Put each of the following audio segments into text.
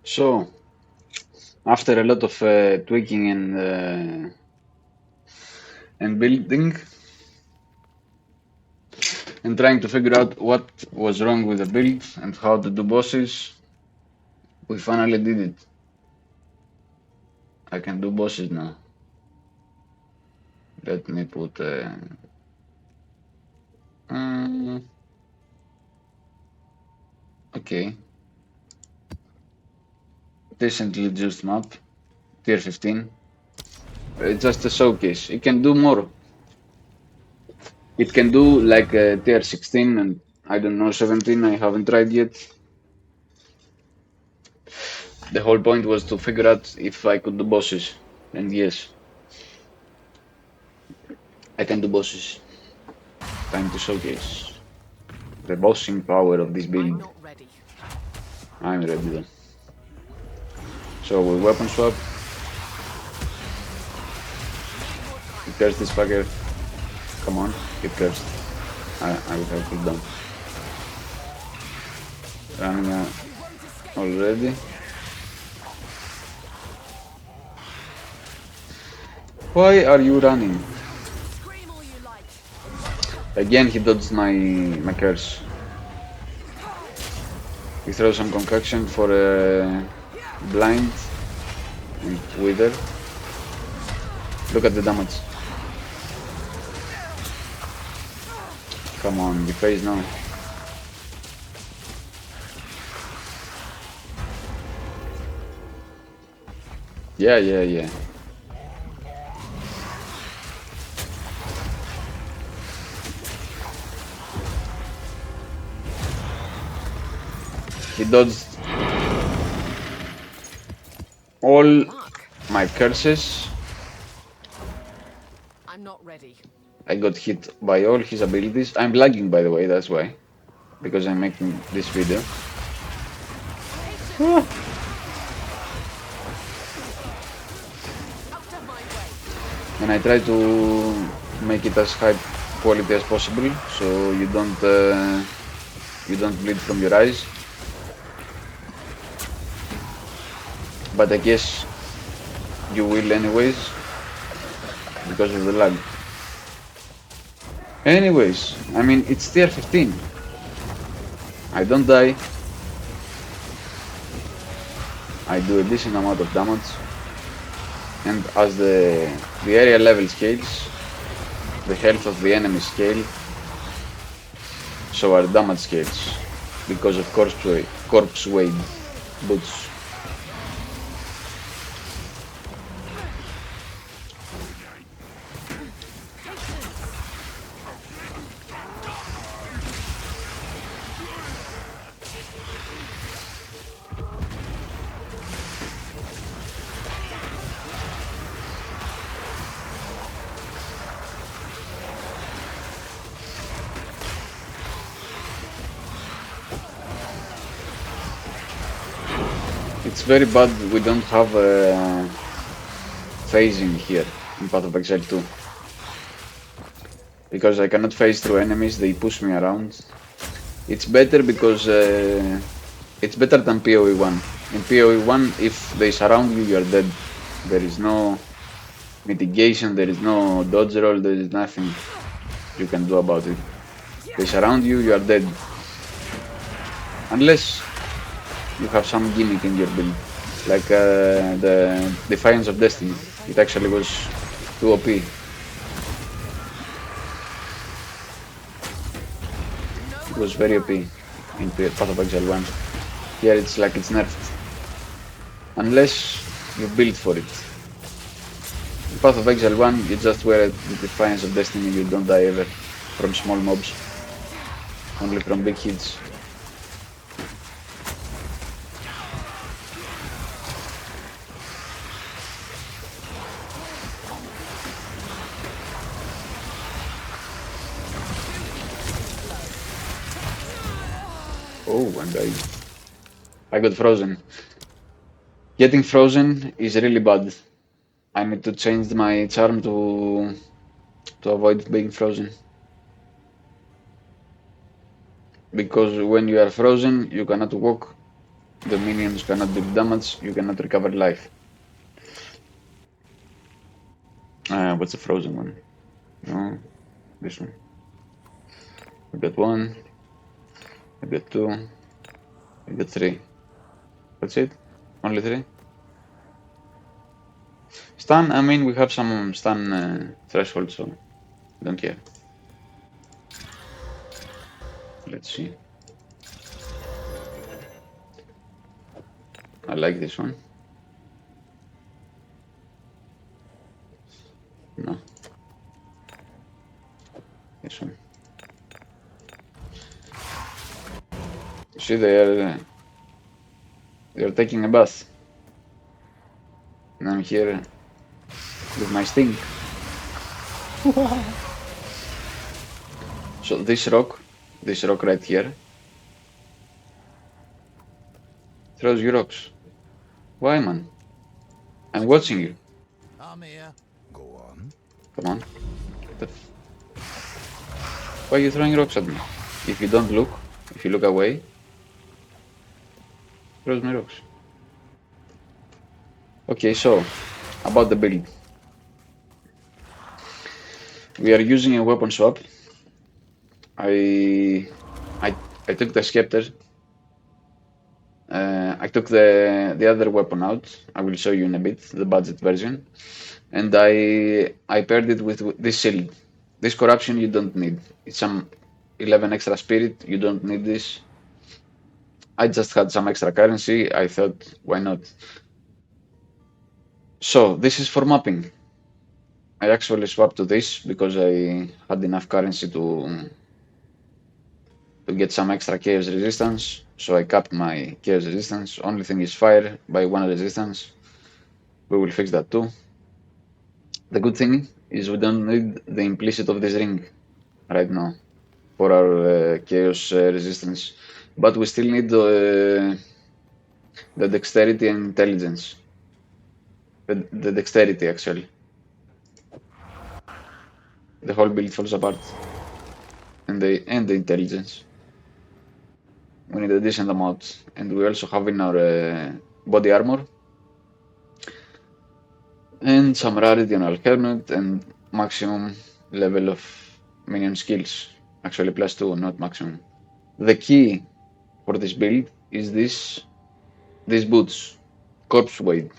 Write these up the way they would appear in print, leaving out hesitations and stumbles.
So, after a lot of tweaking and building and trying to figure out what was wrong with the build and how to do bosses, we finally did it. I can do bosses now. Let me put okay, decently just map, tier 15. It's just a showcase. It can do more. It can do like tier 16 and I don't know 17. I haven't tried yet. The whole point was to figure out if I could do bosses, and yes, I can do bosses. Time to showcase the bossing power of this build. I'm ready though. So we weapon swap. He cursed this fucker. Come on, get cursed. I will have cooldown. Running already. Why are you running? Again, he dodged my curse. We throw some concoction for a blind and wither. Look at the damage. Come on, you phase now. Yeah. He dodged all my curses. I'm not ready. I got hit by all his abilities. I'm lagging, by the way, that's why. Because I'm making this video. And I try to make it as high quality as possible, so you don't bleed from your eyes. But I guess you will anyways, because of the lag. Anyways, I mean, it's tier 15. I don't die. I do a decent amount of damage. And as the area level scales, the health of the enemy scale, so our damage scales, because of corpsewade boots. It's very bad we don't have phasing here in Path of Exile 2. Because I cannot phase through enemies, they push me around. It's better because it's better than PoE1. In PoE1, if they surround you, you are dead. There is no mitigation, there is no dodge roll, there is nothing you can do about it. They surround you, you are dead. Unless you have some gimmick in your build, like the Defiance of Destiny. It actually was too OP. It was very OP in Path of Exile 1. Here it's like it's nerfed. Unless you build for it. In Path of Exile 1, you just wear the Defiance of Destiny, you don't die ever from small mobs. Only from big hits. Oh, and I got frozen. Getting frozen is really bad. I need to change my charm to avoid being frozen. Because when you are frozen, you cannot walk the minions cannot do damage, you cannot recover life. What's the frozen one? No, this one. We got 1, we got 2, we got 3. That's it? Only 3? Stun, I mean, we have some stun threshold, so don't care. Let's see. I like this one. No. This one. See, they're taking a bath. And I'm here with my sting. So this rock right here, throws you rocks. Why, man? I'm watching you. I'm here. Go on. Come on. Why are you throwing rocks at me? If you don't look, if you look away, throws me rocks. Okay, so about the build. We are using a weapon swap. I took the scepter. I took the other weapon out. I will show you in a bit, the budget version. And I paired it with this shield. This corruption you don't need. It's some 11 extra spirit. You don't need this. I just had some extra currency. I thought, why not? So this is for mapping. I actually swapped to this because I had enough currency to get some extra chaos resistance. So I capped my chaos resistance. Only thing is fire by 1 resistance. We will fix that too. The good thing is we don't need the implicit of this ring right now for our chaos resistance, but we still need the dexterity and intelligence. The dexterity actually. The whole build falls apart. And the intelligence. We need a decent amount, and we also have in our body armor and some rarity on our helmet and maximum level of minion skills. Actually +2, not maximum. The key for this build is these boots. Corpsewade.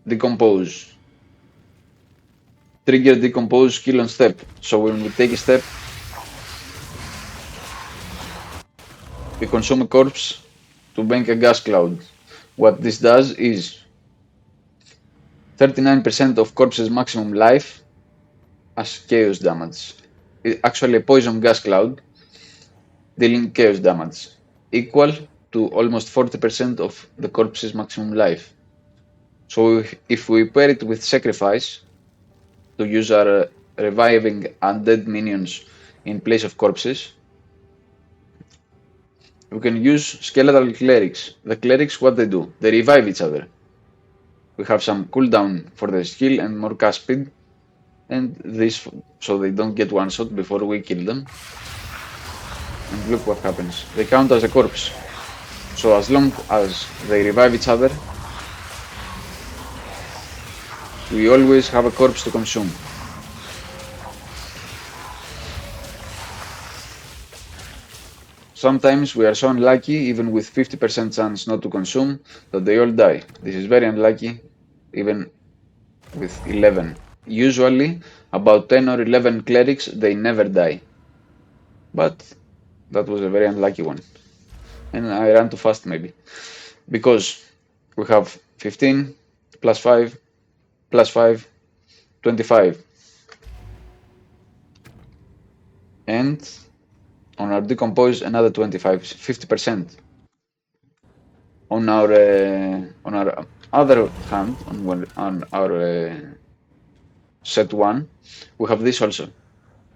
Decompose. Trigger decompose skill on step. So when we take a step, we consume a corpse to bank a gas cloud. What this does is 39% of corpse's maximum life as chaos damage. It's actually a poison gas cloud dealing chaos damage, equal to almost 40% of the corpse's maximum life. So if we pair it with sacrifice to use our reviving undead minions in place of corpses, we can use skeletal clerics. The clerics, what they do? They revive each other. We have some cooldown for the skill and more cast speed, and this so they don't get one shot before we kill them. And look what happens. They count as a corpse. So as long as they revive each other, we always have a corpse to consume. Sometimes we are so unlucky, even with 50% chance not to consume, that they all die. This is very unlucky, even with 11. Usually, about 10 or 11 clerics, they never die. But that was a very unlucky one. And I ran too fast, maybe. Because we have 15, +5, +5, 25. And on our decompose, another 25, 50%. On our other hand, on our set 1, we have this also.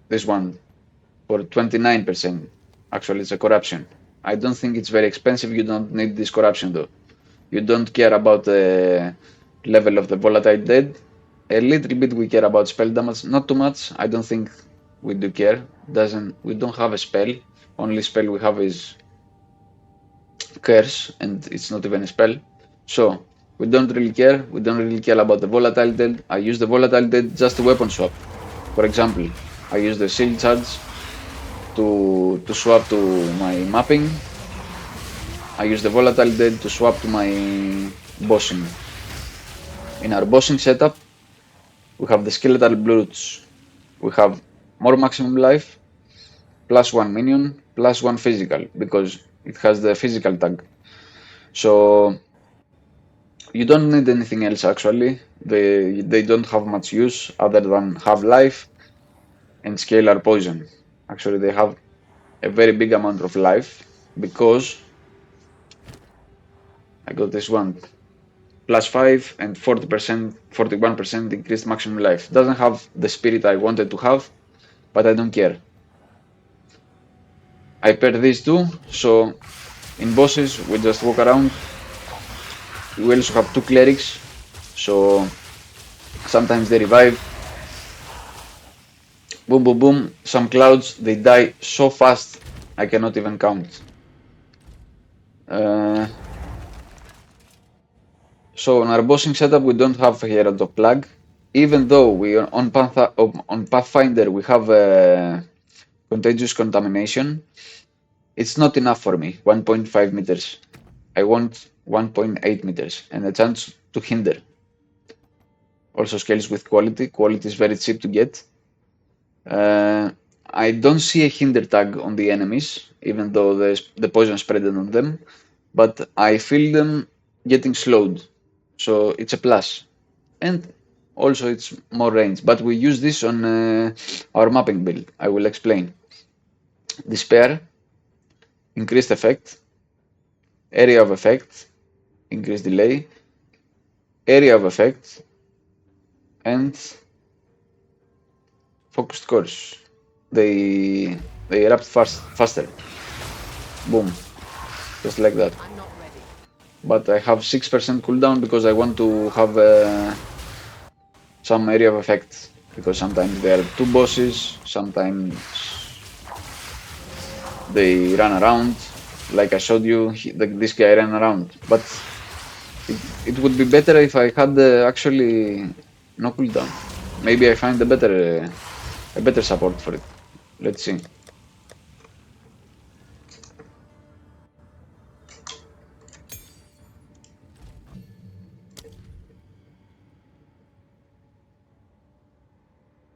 This one for 29%. Actually, it's a corruption. I don't think it's very expensive. You don't need this corruption though. You don't care about the level of the volatile dead. A little bit we care about spell damage, not too much. I don't think we do care. We don't have a spell. Only spell we have is curse, and it's not even a spell. So we don't really care. We don't really care about the volatile dead. I use the volatile dead just to weapon swap. For example, I use the shield charge to swap to my mapping. I use the volatile dead to swap to my bossing. In our bossing setup, we have the skeletal brutes. We have more maximum life, +1 minion, +1 physical, because it has the physical tag. So you don't need anything else actually. They don't have much use other than have life and scalar poison. Actually, they have a very big amount of life because I got this one +5 and 40%, 41% increased maximum life. Doesn't have the spirit I wanted to have, but I don't care. I paired these two, so in bosses we just walk around. We also have 2 clerics, so sometimes they revive. Boom, boom, boom. Some clouds, they die so fast I cannot even count. So on our bossing setup we don't have Herald of Plague, even though we on Pathfinder we have contagious contamination. It's not enough for me. 1.5 meters. I want 1.8 meters and a chance to hinder. Also scales with quality. Quality is very cheap to get. I don't see a hinder tag on the enemies, even though the poison spreaded on them, but I feel them getting slowed, so it's a plus. And also it's more range, but we use this on our mapping build. I will explain. Despair, increased effect, area of effect, increased delay, area of effect, and focused course. They erupt faster. Boom, just like that. But I have 6% cooldown because I want to have some area of effect, because sometimes there are 2 bosses, sometimes they run around. Like I showed you, this guy ran around, but it would be better if I had actually no cooldown. Maybe I find a better support for it. Let's see.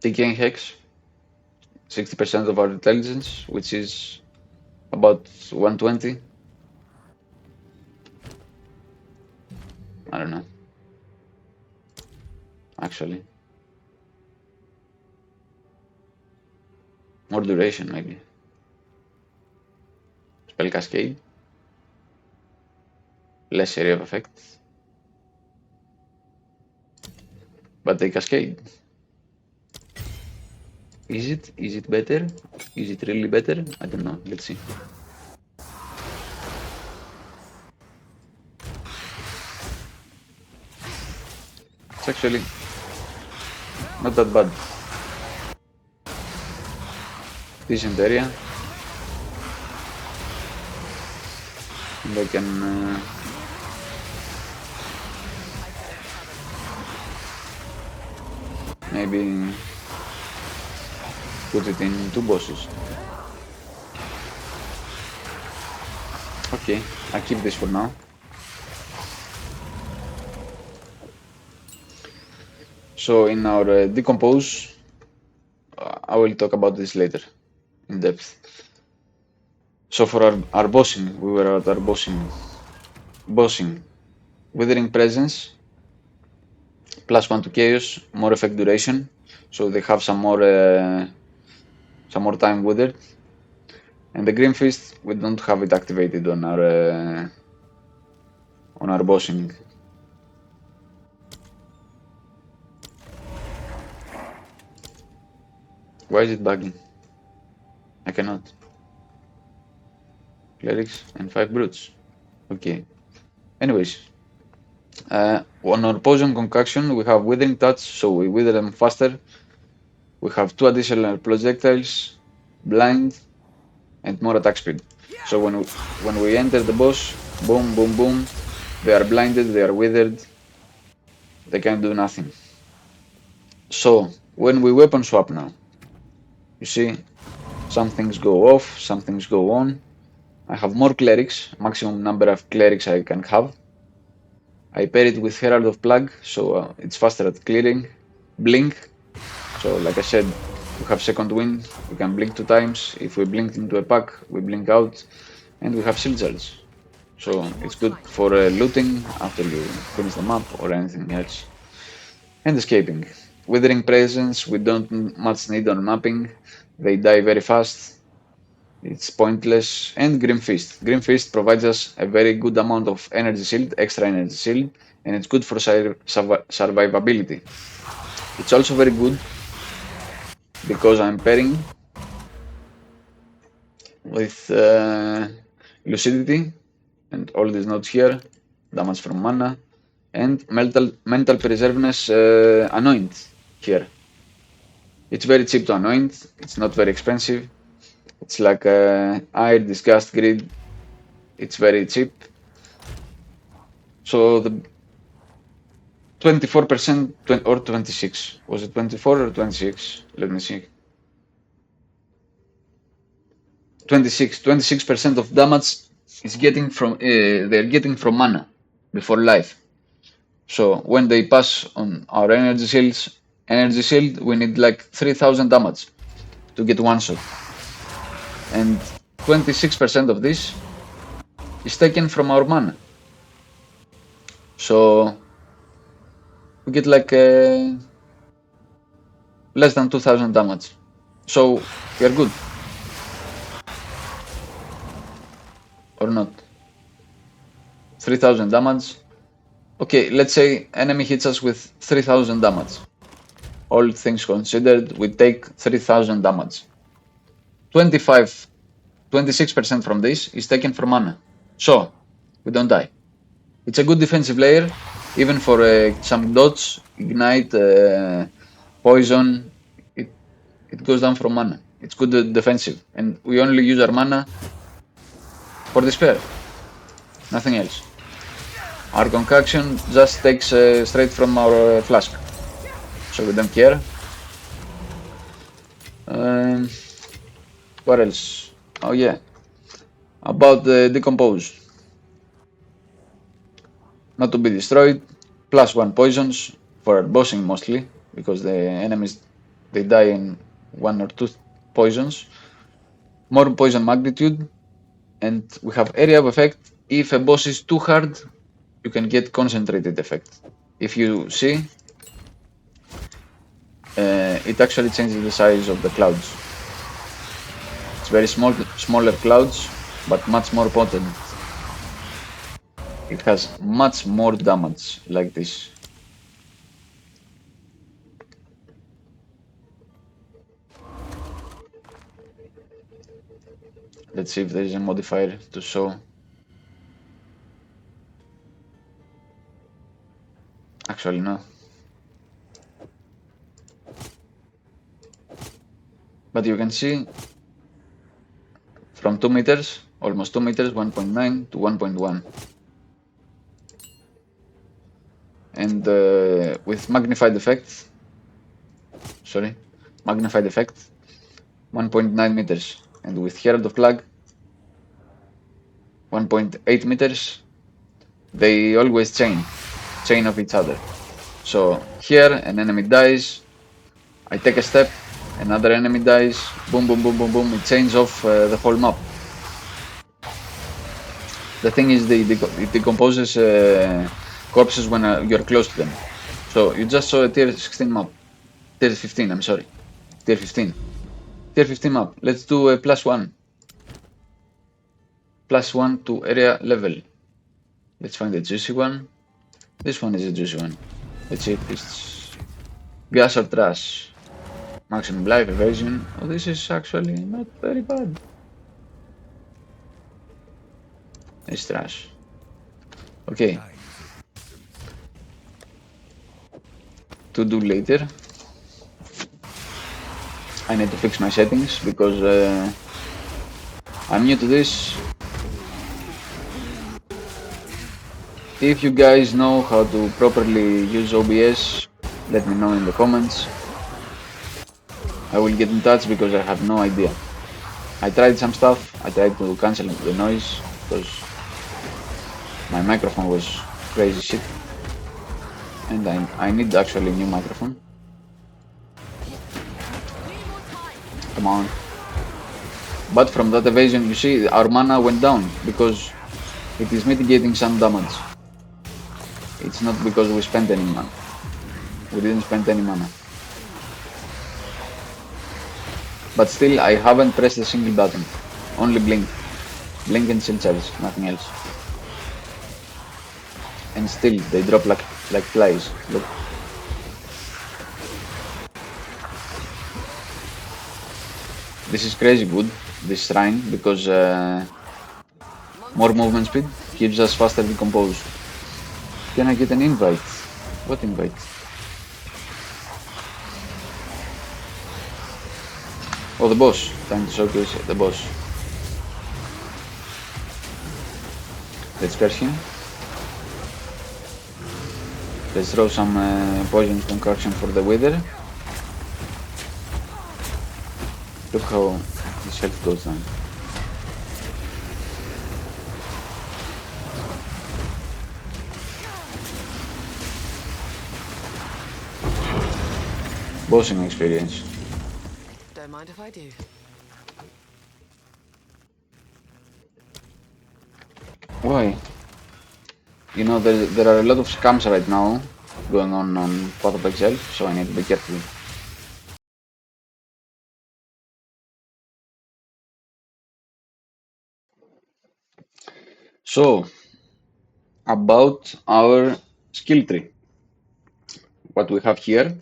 TK Hex, 60% of our intelligence, which is about 120. I don't know. Actually. More duration, maybe. Spell Cascade. Less area of effect. But they cascade. Is it? Is it better? Is it really better? I don't know. Let's see. It's actually not that bad. Decent area. And I can maybe put it in 2 bosses. Okay, I keep this for now. So in our decompose, I will talk about this later in depth. So for our bossing, we were at our bossing, Withering Presence, +1 to chaos, more effect duration, so they have some more time withered. And the Grim Fist, we don't have it activated on our bossing. Why is it bugging? I cannot. Clerics and 5 brutes. Okay. Anyways, on our poison concoction, we have Withering Touch, so we wither them faster. We have 2 additional projectiles, blind, and more attack speed. So when we enter the boss, Boom, boom, boom. They are blinded, they are withered. They can do nothing. So, when we weapon swap now, you see, some things go off, some things go on. I have more clerics, maximum number of clerics I can have. I pair it with Herald of Plague, so it's faster at clearing. Blink, so like I said, we have second wind, we can blink 2 times. If we blink into a pack, we blink out, and we have shield charge. So it's good for looting after you finish the map or anything else. And escaping. Withering Presence, we don't much need on mapping, they die very fast. It's pointless. And Grim Fist. Grim Fist provides us a very good amount of energy shield, extra energy shield, and it's good for survivability. It's also very good because I'm pairing with Lucidity and all these nodes here, damage from mana, and mental preservedness anoint here. It's very cheap to anoint, it's not very expensive. It's like Ire, Disgust, Greed. It's very cheap. So the 24% or 26. Was it 24 or 26? Let me see. 26% of damage is getting from they're getting from mana before life. So when they pass on our energy shield, we need like 3000 damage to get one shot. And 26% of this is taken from our mana. So we get like less than 2000 damage. So we are good. Or not. 3000 damage. Okay, let's say enemy hits us with 3000 damage. All things considered, we take 3000 damage. 26% from this is taken from mana. So, we don't die. It's a good defensive layer, even for some dots, ignite, poison, it goes down from mana. It's good defensive, and we only use our mana for the spare, nothing else. Our concoction just takes straight from our flask, so we don't care. What else? Oh yeah, about the decompose. Not to be destroyed, +1 poisons for bossing mostly, because the enemies they die in 1 or 2 poisons. More poison magnitude, and we have area of effect. If a boss is too hard, you can get concentrated effect. If you see, it actually changes the size of the clouds. It's very smaller clouds, but much more potent. It has much more damage like this. Let's see if there is a modifier to show. Actually, no. But you can see from 2 meters, almost 2 meters, 1.9 to 1.1. And with magnified effect, 1.9 meters. And with Herald of Plague, 1.8 meters. They always chain of each other. So here an enemy dies, I take a step, another enemy dies, boom, boom, boom, boom, boom, it chains off the whole map. The thing is, it decomposes corpses when you're close to them. So you just saw a tier 16 map. Tier 15, I'm sorry. Tier 15. Tier 15 map. Let's do a +1. +1 to area level. Let's find a juicy one. This one is a juicy one. Let's see if it's gas or trash. Maximum life evasion. Oh, this is actually not very bad. It's trash. Okay. To do later. I need to fix my settings because I'm new to this. If you guys know how to properly use OBS, let me know in the comments. I will get in touch because I have no idea. I tried some stuff, I tried to cancel the noise because my microphone was crazy shit. And I need actually a new microphone. Come on. But from that evasion, you see, our mana went down because it is mitigating some damage. It's not because we spent any mana. We didn't spend any mana. But still, I haven't pressed a single button. Only blink. Blink and shield charge, nothing else. And still, they drop like flies. Look. This is crazy good, this shrine, because more movement speed gives us faster decompose. Can I get an invite? What invite? Oh, the boss. Time to showcase the boss. Let's curse him. Let's throw some poison concoction for the wither. Look how his health goes down. Bossing experience. Don't mind if I do. Why? You know, there are a lot of scams right now going on Path of Exile, so I need to be careful. So, about our skill tree. What we have here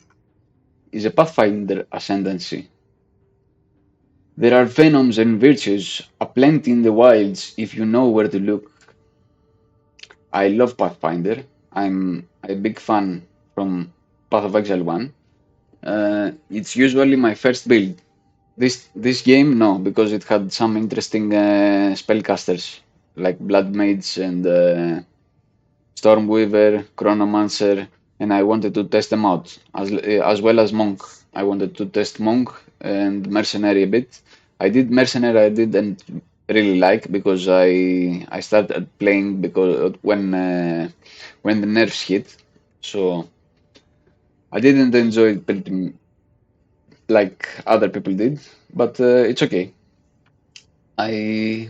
is a Pathfinder ascendancy. There are venoms and virtues aplenty in the wilds if you know where to look. I love Pathfinder. I'm a big fan from Path of Exile 1. It's usually my first build. This game, no, because it had some interesting spellcasters like Blood Mage and Stormweaver, Chronomancer, and I wanted to test them out as well as Monk. I wanted to test Monk and Mercenary a bit. I did Mercenary. I didn't really like because I started playing because when the nerfs hit, so I didn't enjoy it pretty like other people did. But it's okay. I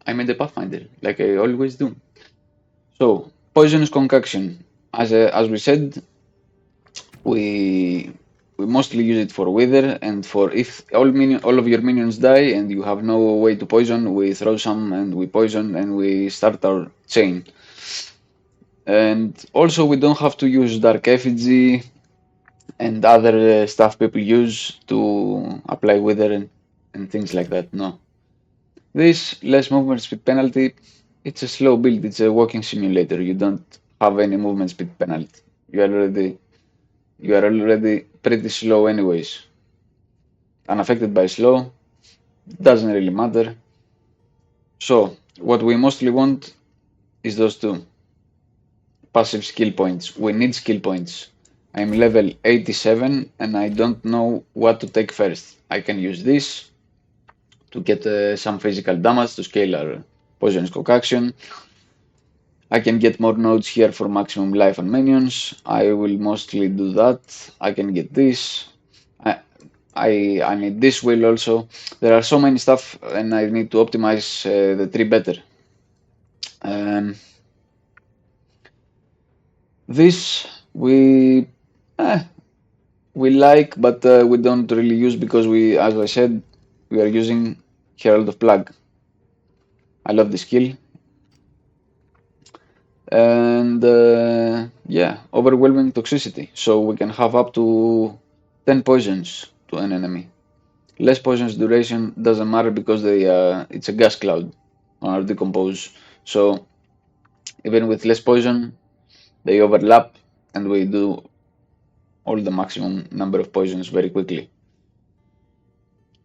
I made a Pathfinder like I always do. So poisonous concoction, as we said, we we mostly use it for wither and for if all of your minions die and you have no way to poison, we throw some and we poison and we start our chain. And also we don't have to use dark effigy and other stuff people use to apply wither and things like that. No, this less movement speed penalty. It's a slow build. It's a walking simulator. You don't have any movement speed penalty. You are already pretty slow anyways. Unaffected by slow, doesn't really matter. So, what we mostly want is those two. Passive skill points. We need skill points. I'm level 87 and I don't know what to take first. I can use this to get some physical damage to scale our poisonous concoction. I can get more nodes here for maximum life on minions. I will mostly do that. I can get this. I need this wheel also. There are so many stuff and I need to optimize the tree better. Um, this we like, but we don't really use because we, as I said, we are using Herald of Plague. I love the skill. And yeah, overwhelming toxicity. So we can have up to 10 poisons to an enemy. Less poisons duration doesn't matter because it's a gas cloud on our decompose. So even with less poison, they overlap and we do all the maximum number of poisons very quickly.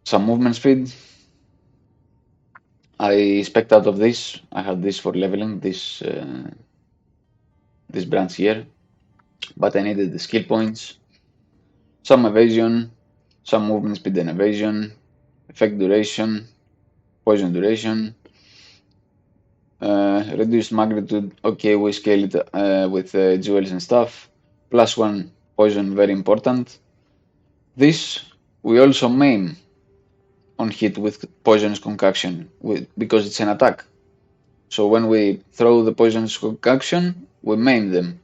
Some movement speed. I spec out of this. I had this for leveling. This this branch here, but I needed the skill points, some evasion, some movement speed and evasion, effect duration, poison duration, reduced magnitude. Okay, we scale it with jewels and stuff. +1 poison, very important. This we also maim on hit with poisonous concoction because it's an attack. So when we throw the poisonous concoction, we maim them.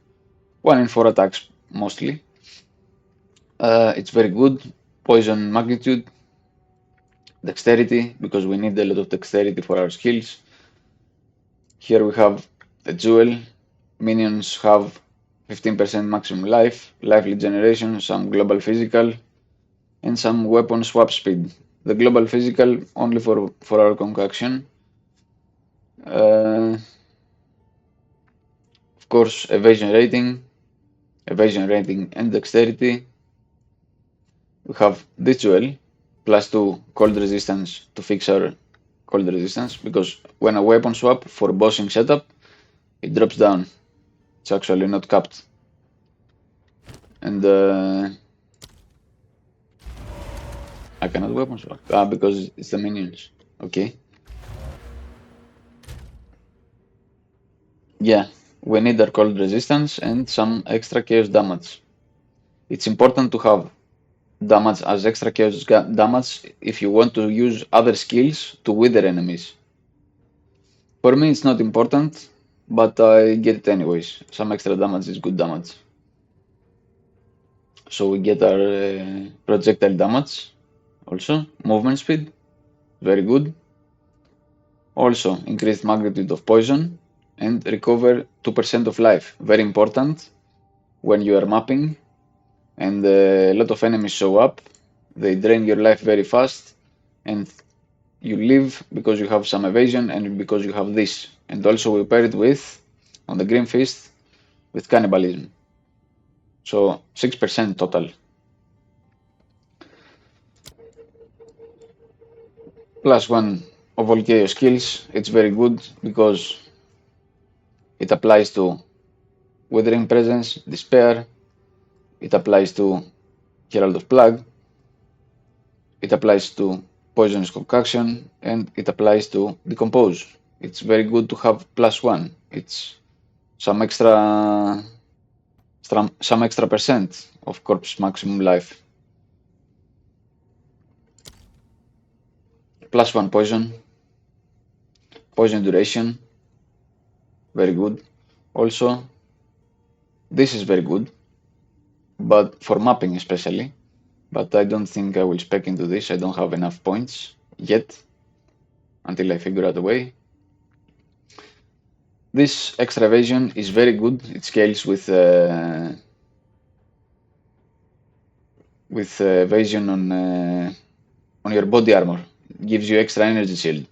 1 in 4 attacks mostly. It's very good. Poison magnitude, dexterity, because we need a lot of dexterity for our skills. Here we have a jewel. Minions have 15% maximum life, life regeneration, some global physical, and some weapon swap speed. The global physical only for our concoction. Of course, evasion rating and dexterity. We have this jewel, +2 cold resistance to fix our cold resistance, because when a weapon swap for bossing setup, it drops down. It's actually not capped. And I cannot weapon swap. Because it's the minions. Okay. Yeah, we need our cold resistance and some extra chaos damage. It's important to have damage as extra chaos damage if you want to use other skills to wither enemies. For me it's not important, but I get it anyways. Some extra damage is good damage. So we get our projectile damage also, movement speed, very good. Also increased magnitude of poison and recover 2% of life, very important when you are mapping and a lot of enemies show up. They drain your life very fast and you live because you have some evasion and because you have this. And also we pair it with, on the Green Fist, with cannibalism. So 6% total. +1 of all chaos skills. It's very good because it applies to Withering Presence, Despair. It applies to Herald of Plague. It applies to Poisonous Concoction, and it applies to Decompose. It's very good to have +1. It's some extra percent of corpse maximum life. +1 poison. Poison duration. Very good. Also, this is very good, but for mapping especially. But I don't think I will spec into this. I don't have enough points yet until I figure out a way. This extra evasion is very good. It scales with evasion on your body armor. It gives you extra energy shield.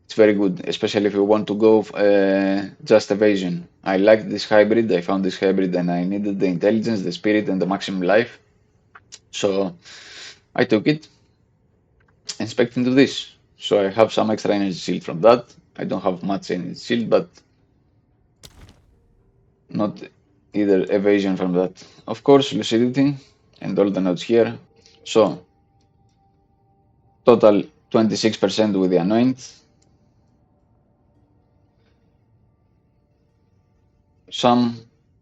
It's very good, especially if you want to go just evasion. I like this hybrid. I found this hybrid and I needed the intelligence, the spirit, and the maximum life. So I took it and spec'd into this. So I have some extra energy shield from that. I don't have much energy shield, but not either evasion from that. Of course, lucidity and all the nodes here. So total 26% with the anoint. Some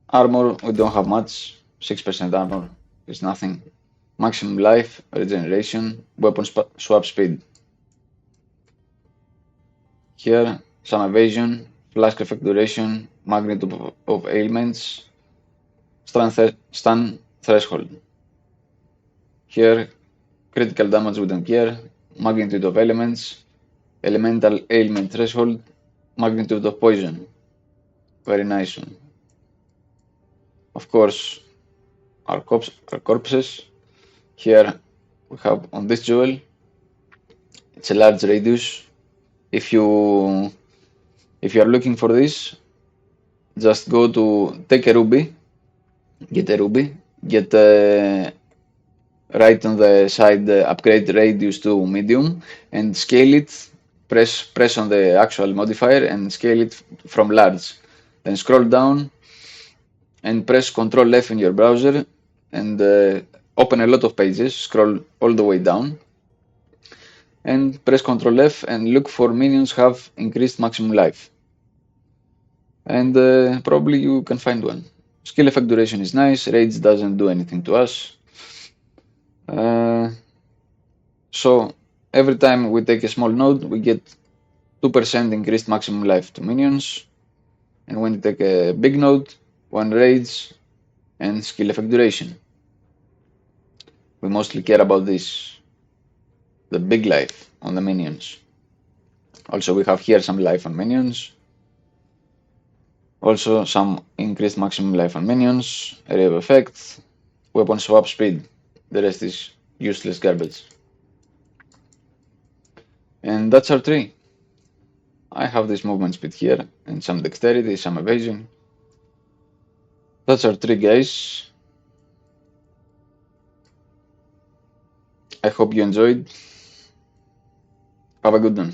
armor, we don't have much. 6% armor is nothing. Maximum life, regeneration, weapon swap speed. Here, some evasion, flask effect duration, magnitude of ailments, stun threshold. Here, critical damage we don't care, magnitude of elements, elemental ailment threshold, magnitude of poison. Very nice one. Of course, our corpses. Here we have on this jewel, it's a large radius. If you are looking for this, just go to take a ruby, get right on the side upgrade radius to medium and scale it. Press on the actual modifier and scale it from large. Then scroll down and press Ctrl F in your browser and open a lot of pages. Scroll all the way down and press Ctrl F and look for minions have increased maximum life. And probably you can find one. Skill effect duration is nice. Rage doesn't do anything to us. So every time we take a small node, we get 2% increased maximum life to minions. And when you take a big node, 1 rage and skill effect duration. We mostly care about this, the big life on the minions. Also we have here some life on minions. Also some increased maximum life on minions, area of effect, weapon swap speed. The rest is useless garbage. And that's our tree. I have this movement speed here, and some dexterity, some evasion. That's our tree, guys. I hope you enjoyed. Have a good one.